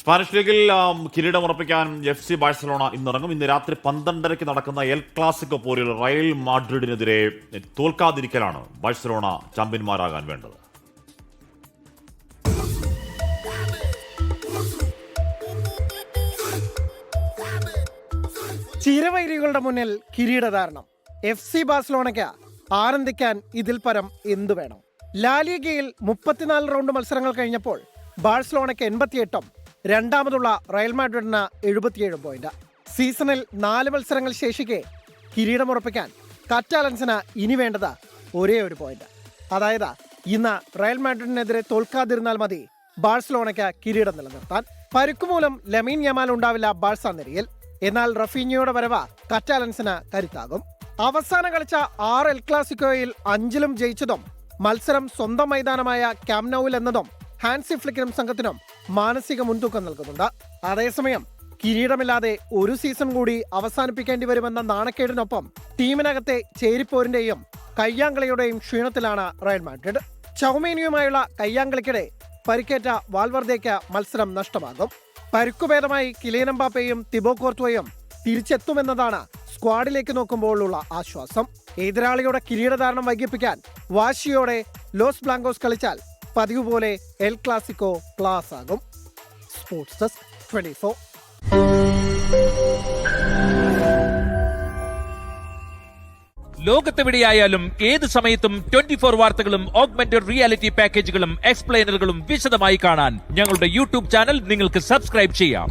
Spanish ലീഗിൽ കിരീടമുറപ്പിക്കാൻ FC Barcelona ഇന്നിറങ്ങും. ഇന്ന് രാത്രി 12:30 നടക്കുന്ന എൽ ക്ലാസിക്കോ പോരിൽ റയൽ മാഡ്രിഡിനെതിരെ തോൽക്കാതിരിക്കലാണ് ബാഴ്സലോണ ചാമ്പ്യന്മാരാകാൻ വേണ്ടത്. ചിരവൈരികളുടെ മുന്നിൽ കിരീടധാരണം. FC ബാഴ്സലോണയ്ക്ക് ആനന്ദിക്കാൻ ഇതിൽ പരം എന്തു വേണം? ലാലിഗയിൽ 34 റൗണ്ട് മത്സരങ്ങൾ കഴിഞ്ഞപ്പോൾ ബാഴ്സലോണയ്ക്ക് 88ഉം രണ്ടാമതുള്ള റയൽ മാഡ്രിഡിന് 77 പോയിന്റ്. സീസണിൽ 4 മത്സരങ്ങൾ ശേഷിക്കെ കിരീടമുറപ്പിക്കാൻ കറ്റാലൻസിന് ഇനി വേണ്ടത് ഒരേ ഒരു പോയിന്റ്. അതായത് ഇന്ന് റയൽ മാഡ്രിഡിനെതിരെ തോൽക്കാതിരുന്നാൽ മതി ബാഴ്സലോണയ്ക്ക് കിരീടം നിലനിർത്താൻ. പരുക്കുമൂലം ലമീൻ യമാൽ ഉണ്ടാവില്ല ബാഴ്സ നിരയിൽ. എന്നാൽ റഫീഞ്ഞയുടെ വരവ് കറ്റാലൻസിന് കരുത്താകും. അവസാനം കളിച്ച 6 എൽ ക്ലാസിക്കോയിൽ 5ലും ജയിച്ചതും മത്സരം സ്വന്തം മൈതാനമായ ക്യാമ്പ് നൗവിൽ എന്നതും ഹാൻസി ഫ്ലിക്കിനും സംഘത്തിനും മാനസിക മുൻതൂക്കം നൽകുന്നുണ്ട്. അതേസമയം കിരീടമില്ലാതെ ഒരു സീസൺ കൂടി അവസാനിപ്പിക്കേണ്ടി വരുമെന്ന നാണക്കേടിനൊപ്പം ടീമിനകത്തെ ചേരിപ്പോരിന്റെയും കയ്യാങ്കളിയുടെയും ക്ഷീണത്തിലാണ് റയൽ മാഡ്രിഡ്. ചൗമേനിയുമായുള്ള കയ്യാങ്കളിക്കിടെ പരിക്കേറ്റ വാൽവർദേക്ക് മത്സരം നഷ്ടമാകും. പരുക്കുഭേദമായി കിലിയൻ എംബാപ്പയും തിബോ കോർത്തുവയും തിരിച്ചെത്തുമെന്നതാണ് സ്ക്വാഡിലേക്ക് നോക്കുമ്പോൾ ഉള്ള ആശ്വാസം. എതിരാളിയുടെ കിരീടധാരണം വൈകിപ്പിക്കാൻ വാശിയോടെ ലോസ് ബ്ലാങ്കോസ് കളിച്ചാൽ പതിവ് പോലെ എൽ ക്ലാസിക്കോ ക്ലാസ് ആകും. Sports desk 24. ലോകത്തെവിടെയായാലും ഏത് സമയത്തും 24 വാർത്തകളും ഓഗ്മെന്റഡ് റിയാലിറ്റി പാക്കേജുകളും എക്സ്പ്ലെയിനറുകളും വിശദമായി കാണാൻ ഞങ്ങളുടെ യൂട്യൂബ് ചാനൽ നിങ്ങൾക്ക് സബ്സ്ക്രൈബ് ചെയ്യാം.